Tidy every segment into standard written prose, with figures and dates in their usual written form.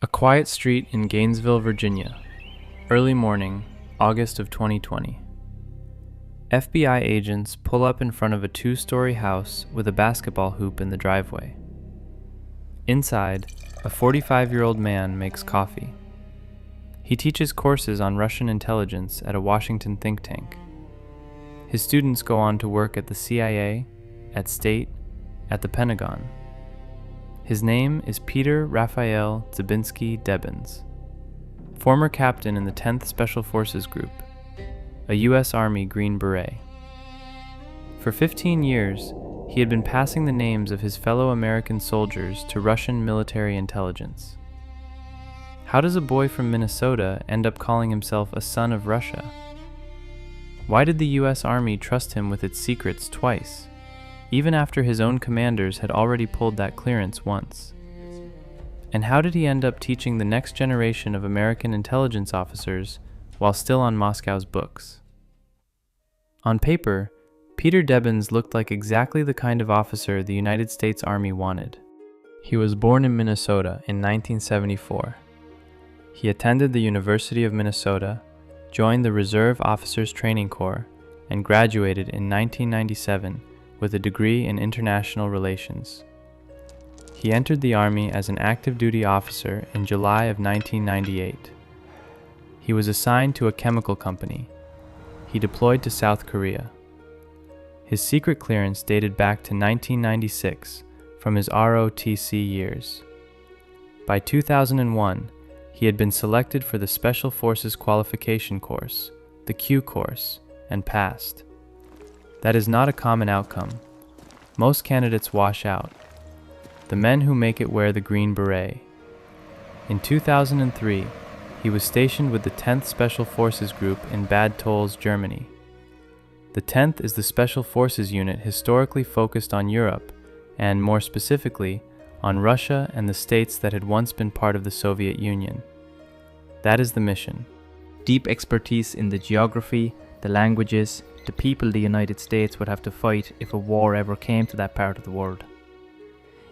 A quiet street in Gainesville, Virginia. Early morning, August of 2020. FBI agents pull up in front of a two-story house with a basketball hoop in the driveway. Inside, a 45-year-old man makes coffee. He teaches courses on Russian intelligence at a Washington think tank. His students go on to work at the CIA, at State, at the Pentagon. His name is Peter Raphael Zabinski Debbins, former captain in the 10th Special Forces Group, a U.S. Army Green Beret. For 15 years, he had been passing the names of his fellow American soldiers to Russian military intelligence. How does a boy from Minnesota end up calling himself a son of Russia? Why did the U.S. Army trust him with its secrets twice, even after his own commanders had already pulled that clearance once? And how did he end up teaching the next generation of American intelligence officers while still on Moscow's books? On paper, Peter Debbins looked like exactly the kind of officer the United States Army wanted. He was born in Minnesota in 1974. He attended the University of Minnesota, joined the Reserve Officers Training Corps, and graduated in 1997 with a degree in international relations. He entered the Army as an active duty officer in July of 1998. He was assigned to a chemical company. He deployed to South Korea. His secret clearance dated back to 1996 from his ROTC years. By 2001, he had been selected for the Special Forces Qualification Course, the Q course, and passed. That is not a common outcome. Most candidates wash out. The men who make it wear the Green Beret. In 2003, he was stationed with the 10th Special Forces Group in Bad Tolz, Germany. The 10th is the Special Forces unit historically focused on Europe, and more specifically, on Russia and the states that had once been part of the Soviet Union. That is the mission. Deep expertise in the geography, the languages, the people the United States would have to fight if a war ever came to that part of the world.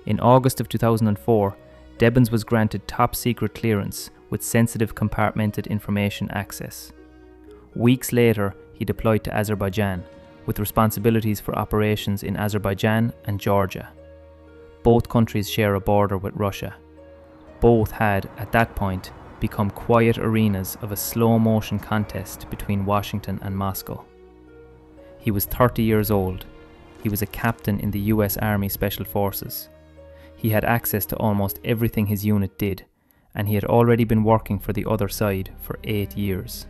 In August of 2004, Debbins was granted top secret clearance with sensitive compartmented information access. Weeks later, he deployed to Azerbaijan, with responsibilities for operations in Azerbaijan and Georgia. Both countries share a border with Russia. Both had, at that point, become quiet arenas of a slow-motion contest between Washington and Moscow. He was 30 years old. He was a captain in the US Army Special Forces. He had access to almost everything his unit did, and he had already been working for the other side for 8 years.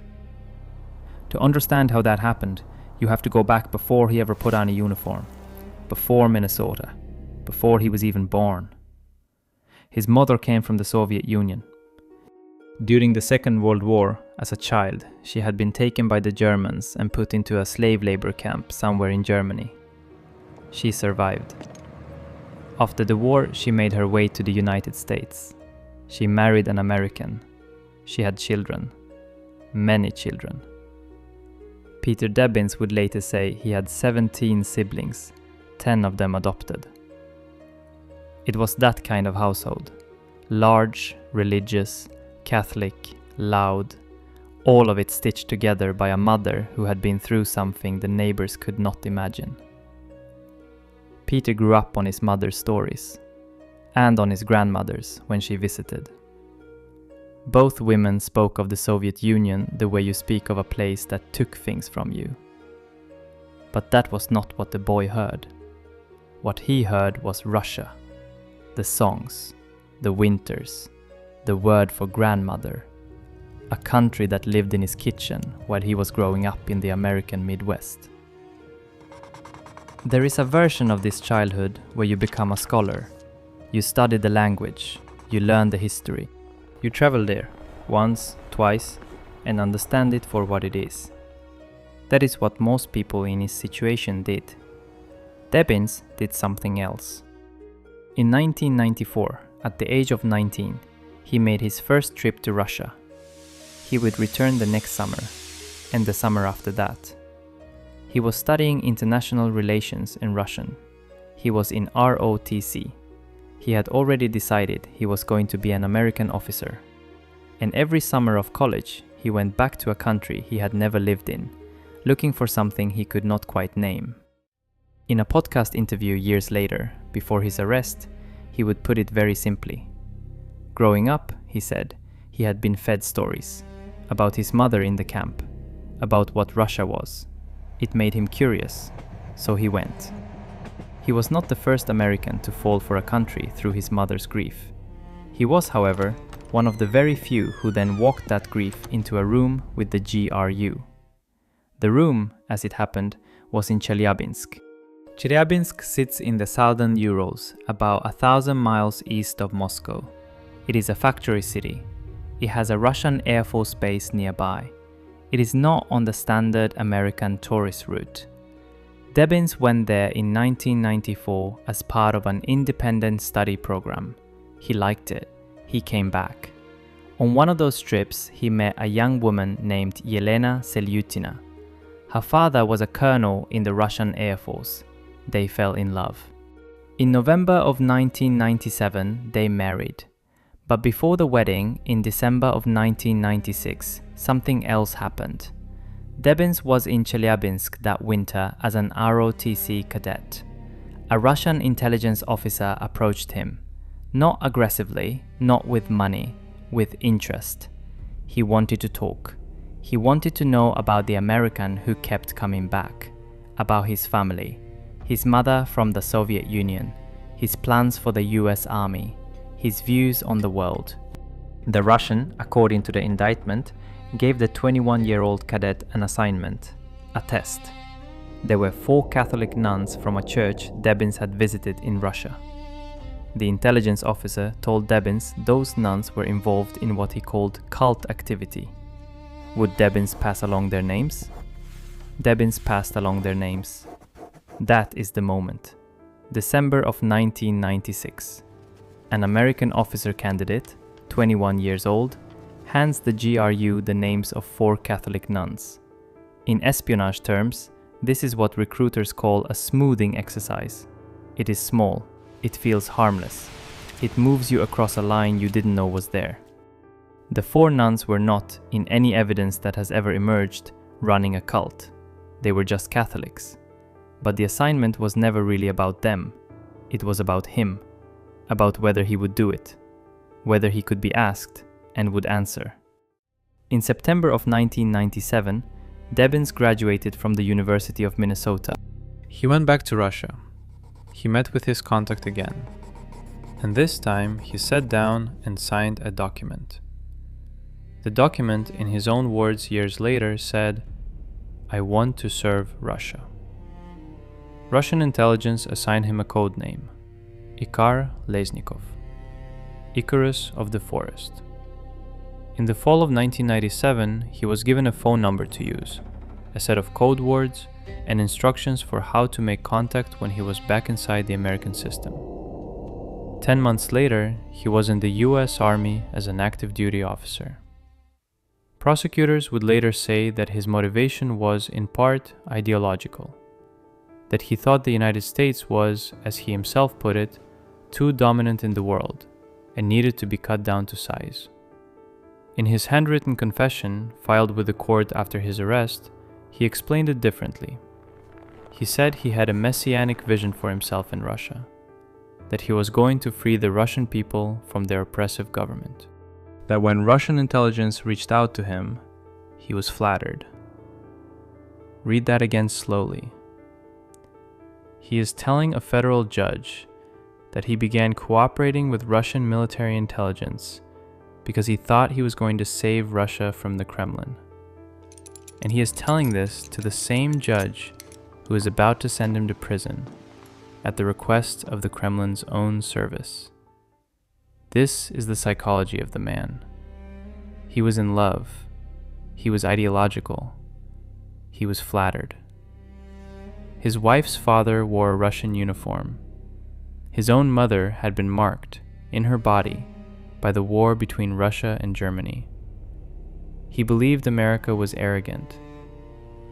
To understand how that happened, you have to go back before he ever put on a uniform, before Minnesota, before he was even born. His mother came from the Soviet Union. During the Second World War, as a child, she had been taken by the Germans and put into a slave labor camp somewhere in Germany. She survived. After the war, she made her way to the United States. She married an American. She had children. Many children. Peter Debbins would later say he had 17 siblings, 10 of them adopted. It was that kind of household. Large, religious, Catholic, loud, all of it stitched together by a mother who had been through something the neighbors could not imagine. Peter grew up on his mother's stories, and on his grandmother's when she visited. Both women spoke of the Soviet Union the way you speak of a place that took things from you. But that was not what the boy heard. What he heard was Russia, the songs, the winters, the word for grandmother, a country that lived in his kitchen while he was growing up in the American Midwest. There is a version of this childhood where you become a scholar. You study the language, you learn the history. You travel there, once, twice, and understand it for what it is. That is what most people in his situation did. Debbins did something else. In 1994, at the age of 19, he made his first trip to Russia. He would return the next summer, and the summer after that. He was studying international relations in Russian. He was in ROTC. He had already decided he was going to be an American officer. And every summer of college, he went back to a country he had never lived in, looking for something he could not quite name. In a podcast interview years later, before his arrest, he would put it very simply. Growing up, he said, he had been fed stories about his mother in the camp, about what Russia was. It made him curious, so he went. He was not the first American to fall for a country through his mother's grief. He was, however, one of the very few who then walked that grief into a room with the GRU. The room, as it happened, was in Chelyabinsk. Chelyabinsk sits in the southern Urals, about 1,000 miles east of Moscow. It is a factory city. It has a Russian Air Force base nearby. It is not on the standard American tourist route. Debbins went there in 1994 as part of an independent study program. He liked it. He came back. On one of those trips, he met a young woman named Yelena Selyutina. Her father was a colonel in the Russian Air Force. They fell in love. In November of 1997, they married. But before the wedding, in December of 1996, something else happened. Debbins was in Chelyabinsk that winter as an ROTC cadet. A Russian intelligence officer approached him. Not aggressively, not with money, with interest. He wanted to talk. He wanted to know about the American who kept coming back, about his family, his mother from the Soviet Union, his plans for the US Army, his views on the world. The Russian, according to the indictment, gave the 21-year-old cadet an assignment, a test. There were 4 Catholic nuns from a church Debbins had visited in Russia. The intelligence officer told Debbins those nuns were involved in what he called cult activity. Would Debbins pass along their names? Debbins passed along their names. That is the moment. December of 1996. An American officer candidate, 21 years old, hands the GRU the names of 4 Catholic nuns. In espionage terms, this is what recruiters call a smoothing exercise. It is small. It feels harmless. It moves you across a line you didn't know was there. The 4 nuns were not, in any evidence that has ever emerged, running a cult. They were just Catholics. But the assignment was never really about them. It was about him, about whether he would do it, whether he could be asked and would answer. In September of 1997, Debbins graduated from the University of Minnesota. He went back to Russia. He met with his contact again. And this time, he sat down and signed a document. The document, in his own words years later, said, "I want to serve Russia." Russian intelligence assigned him a code name, Ikar Lesnikov, Icarus of the Forest. In the fall of 1997, he was given a phone number to use, a set of code words, and instructions for how to make contact when he was back inside the American system. 10 months later, he was in the US Army as an active duty officer. Prosecutors would later say that his motivation was in part ideological, that he thought the United States was, as he himself put it, too dominant in the world and needed to be cut down to size. In his handwritten confession, filed with the court after his arrest, he explained it differently. He said he had a messianic vision for himself in Russia, that he was going to free the Russian people from their oppressive government. That when Russian intelligence reached out to him, he was flattered. Read that again slowly. He is telling a federal judge that he began cooperating with Russian military intelligence because he thought he was going to save Russia from the Kremlin. And he is telling this to the same judge who is about to send him to prison at the request of the Kremlin's own service. This is the psychology of the man. He was in love. He was ideological. He was flattered. His wife's father wore a Russian uniform. His own mother had been marked, in her body, by the war between Russia and Germany. He believed America was arrogant.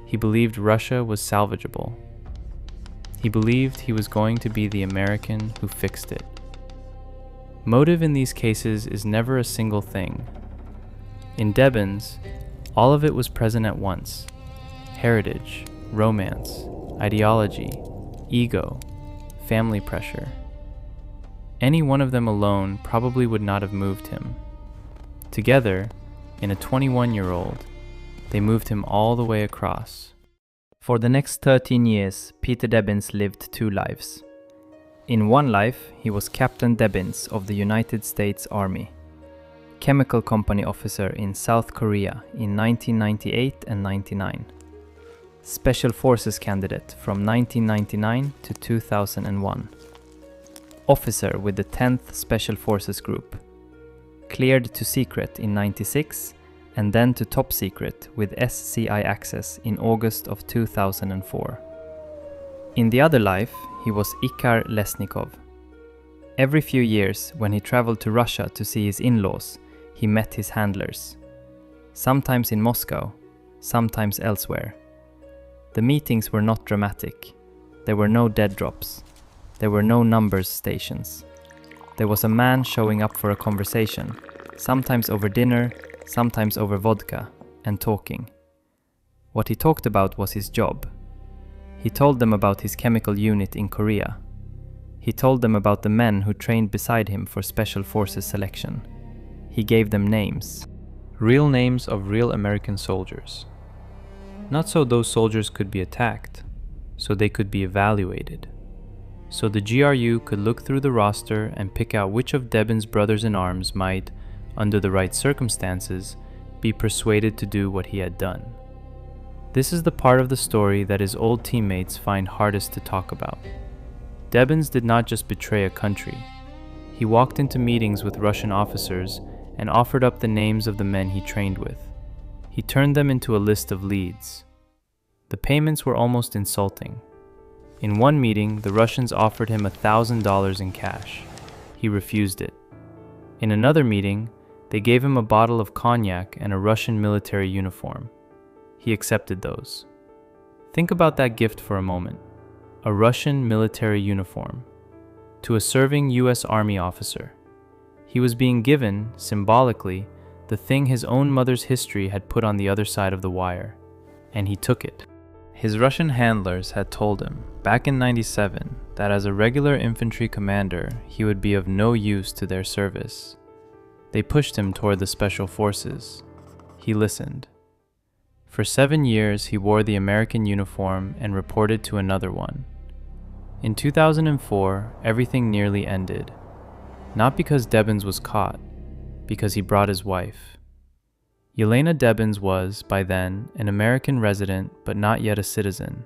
He believed Russia was salvageable. He believed he was going to be the American who fixed it. Motive in these cases is never a single thing. In Debbins, all of it was present at once: heritage, romance, ideology, ego, family pressure. Any one of them alone probably would not have moved him. Together, in a 21-year-old, they moved him all the way across. For the next 13 years, Peter Debbins lived two lives. In one life, he was Captain Debbins of the United States Army, chemical company officer in South Korea in 1998 and 99, Special Forces candidate from 1999 to 2001, officer with the 10th Special Forces Group, cleared to secret in 96 and then to top secret with SCI access in August of 2004. In the other life, he was Ikar Lesnikov. Every few years, when he traveled to Russia to see his in-laws, he met his handlers, sometimes in Moscow, sometimes elsewhere. The meetings were not dramatic. There were no dead drops. There were no numbers stations. There was a man showing up for a conversation, sometimes over dinner, sometimes over vodka, and talking. What he talked about was his job. He told them about his chemical unit in Korea. He told them about the men who trained beside him for Special Forces selection. He gave them names. Real names of real American soldiers. Not so those soldiers could be attacked, so they could be evaluated. So the GRU could look through the roster and pick out which of Debbins' brothers-in-arms might, under the right circumstances, be persuaded to do what he had done. This is the part of the story that his old teammates find hardest to talk about. Debbins did not just betray a country. He walked into meetings with Russian officers and offered up the names of the men he trained with. He turned them into a list of leads. The payments were almost insulting. In one meeting, the Russians offered him $1,000 in cash. He refused it. In another meeting, they gave him a bottle of cognac and a Russian military uniform. He accepted those. Think about that gift for a moment. A Russian military uniform to a serving U.S. Army officer. He was being given, symbolically, the thing his own mother's history had put on the other side of the wire, and he took it. His Russian handlers had told him, back in '97, that as a regular infantry commander, he would be of no use to their service. They pushed him toward the Special Forces. He listened. For 7 years, he wore the American uniform and reported to another one. In 2004, everything nearly ended. Not because Debbins was caught, because he brought his wife. Yelena Debbins was, by then, an American resident but not yet a citizen.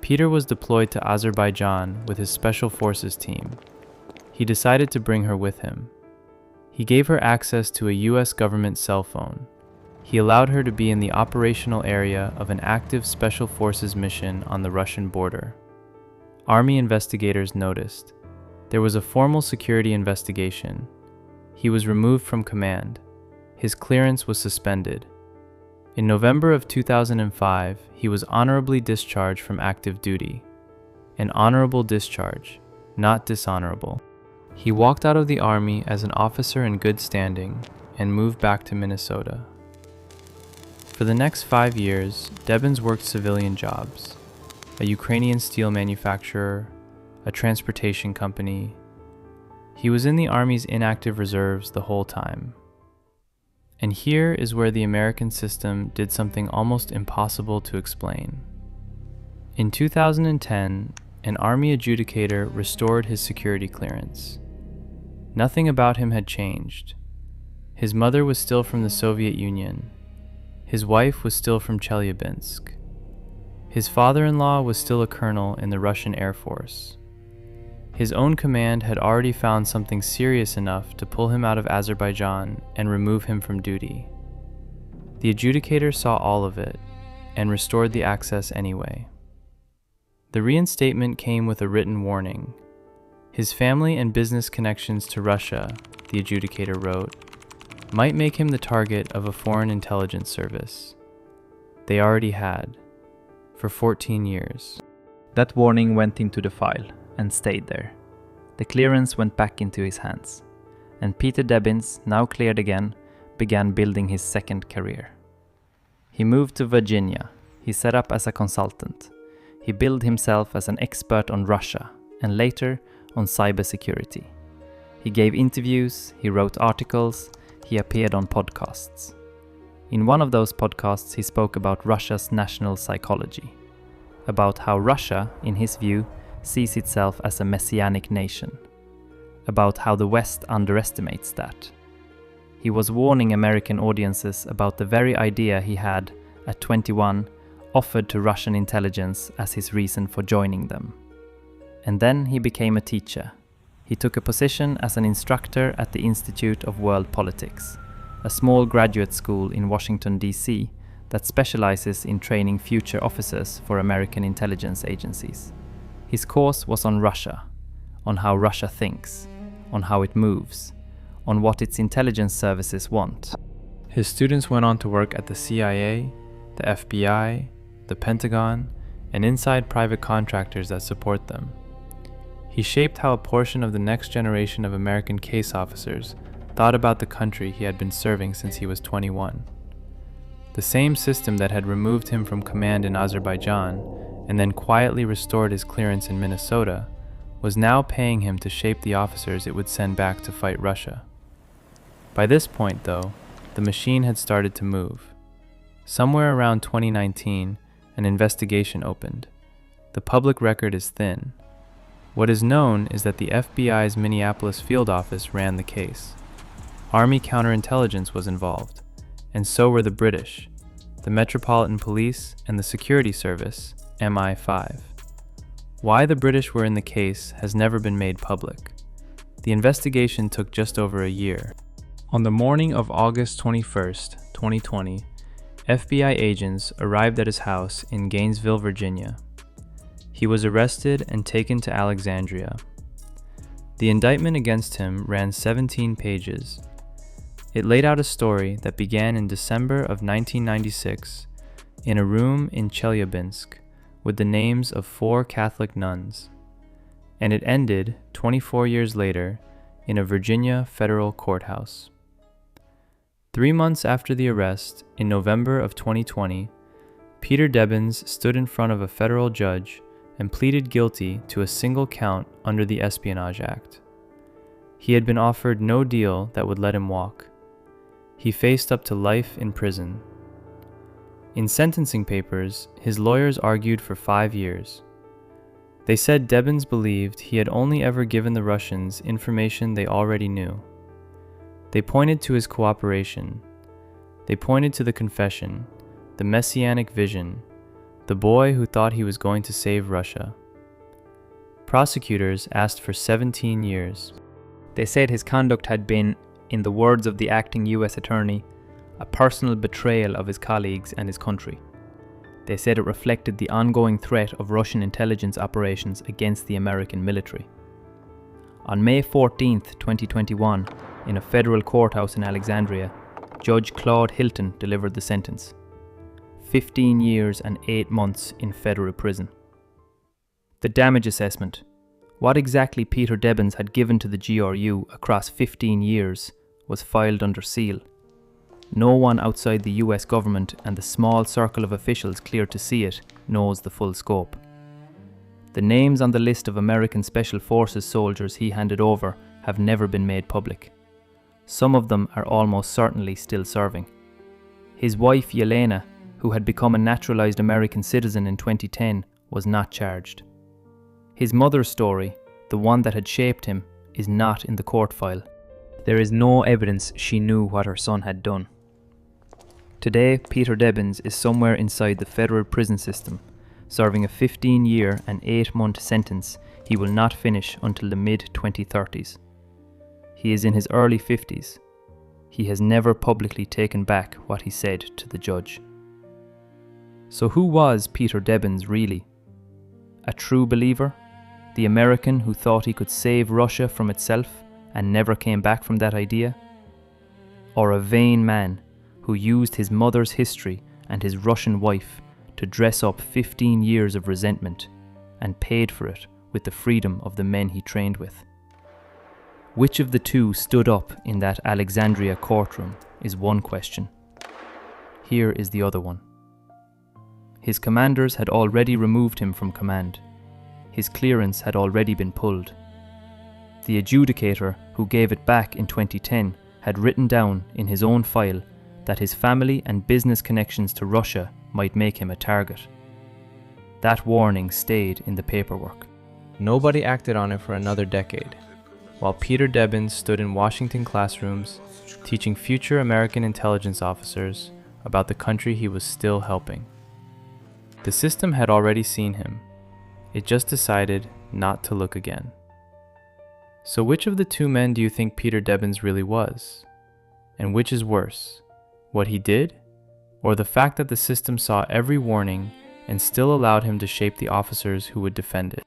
Peter was deployed to Azerbaijan with his Special Forces team. He decided to bring her with him. He gave her access to a U.S. government cell phone. He allowed her to be in the operational area of an active Special Forces mission on the Russian border. Army investigators noticed. There was a formal security investigation. He was removed from command. His clearance was suspended. In November of 2005, he was honorably discharged from active duty. An honorable discharge, not dishonorable. He walked out of the Army as an officer in good standing and moved back to Minnesota. For the next 5 years, Debbins worked civilian jobs: a Ukrainian steel manufacturer, a transportation company. He was in the Army's inactive reserves the whole time. And here is where the American system did something almost impossible to explain. In 2010, an Army adjudicator restored his security clearance. Nothing about him had changed. His mother was still from the Soviet Union. His wife was still from Chelyabinsk. His father-in-law was still a colonel in the Russian Air Force. His own command had already found something serious enough to pull him out of Azerbaijan and remove him from duty. The adjudicator saw all of it and restored the access anyway. The reinstatement came with a written warning. His family and business connections to Russia, the adjudicator wrote, might make him the target of a foreign intelligence service. They already had, for 14 years. That warning went into the file and stayed there. The clearance went back into his hands. and Peter Debbins, now cleared again, began building his second career. He moved to Virginia. He set up as a consultant. He billed himself as an expert on Russia and later on cybersecurity. He gave interviews, he wrote articles, he appeared on podcasts. In one of those podcasts, he spoke about Russia's national psychology, about how Russia, in his view, sees itself as a messianic nation, about how the West underestimates that. He was warning American audiences about the very idea he had, at 21, offered to Russian intelligence as his reason for joining them. And then he became a teacher. He took a position as an instructor at the Institute of World Politics, a small graduate school in Washington, D.C. that specializes in training future officers for American intelligence agencies. His course was on Russia, on how Russia thinks, on how it moves, on what its intelligence services want. His students went on to work at the CIA, the FBI, the Pentagon, and inside private contractors that support them. He shaped how a portion of the next generation of American case officers thought about the country he had been serving since he was 21. The same system that had removed him from command in Azerbaijan and then quietly restored his clearance in Minnesota was now paying him to shape the officers it would send back to fight Russia. By this point, though, the machine had started to move. Somewhere around 2019, an investigation opened. The public record is thin. What is known is that the FBI's Minneapolis field office ran the case. Army counterintelligence was involved, and so were the British, the Metropolitan Police, and the Security Service, MI5. Why the British were in the case has never been made public. The investigation took just over a year. On the morning of August 21st, 2020, FBI agents arrived at his house in Gainesville, Virginia. He was arrested and taken to Alexandria. The indictment against him ran 17 pages. It laid out a story that began in December of 1996 in a room in Chelyabinsk with the names of 4 Catholic nuns, and it ended 24 years later in a Virginia federal courthouse. 3 months after the arrest, in November of 2020, Peter Debbins stood in front of a federal judge and pleaded guilty to a single count under the Espionage Act. He had been offered no deal that would let him walk. He faced up to life in prison. In sentencing papers, his lawyers argued for 5 years. They said Debbins believed he had only ever given the Russians information they already knew. They pointed to his cooperation. They pointed to the confession, the messianic vision, the boy who thought he was going to save Russia. Prosecutors asked for 17 years. They said his conduct had been, in the words of the acting US attorney, a personal betrayal of his colleagues and his country. They said it reflected the ongoing threat of Russian intelligence operations against the American military. On May 14, 2021, in a federal courthouse in Alexandria, Judge Claude Hilton delivered the sentence. 15 years and 8 months in federal prison. The damage assessment. What exactly Peter Debbins had given to the GRU across 15 years was filed under seal. No one outside the US government and the small circle of officials cleared to see it knows the full scope. The names on the list of American Special Forces soldiers he handed over have never been made public. Some of them are almost certainly still serving. His wife Yelena, who had become a naturalized American citizen in 2010, was not charged. His mother's story, the one that had shaped him, is not in the court file. There is no evidence she knew what her son had done. Today, Peter Debbins is somewhere inside the federal prison system, serving a 15-year and 8-month sentence he will not finish until the mid-2030s. He is in his early 50s. He has never publicly taken back what he said to the judge. So who was Peter Debbins really? A true believer? The American who thought he could save Russia from itself and never came back from that idea? Or a vain man who used his mother's history and his Russian wife to dress up 15 years of resentment and paid for it with the freedom of the men he trained with? Which of the two stood up in that Alexandria courtroom is one question. Here is the other one. His commanders had already removed him from command. His clearance had already been pulled. The adjudicator who gave it back in 2010 had written down in his own file that his family and business connections to Russia might make him a target. That warning stayed in the paperwork. Nobody acted on it for another decade, while Peter Debbins stood in Washington classrooms teaching future American intelligence officers about the country he was still helping. The system had already seen him. It just decided not to look again. So which of the two men do you think Peter Debbins really was? And which is worse, what he did, or the fact that the system saw every warning and still allowed him to shape the officers who would defend it?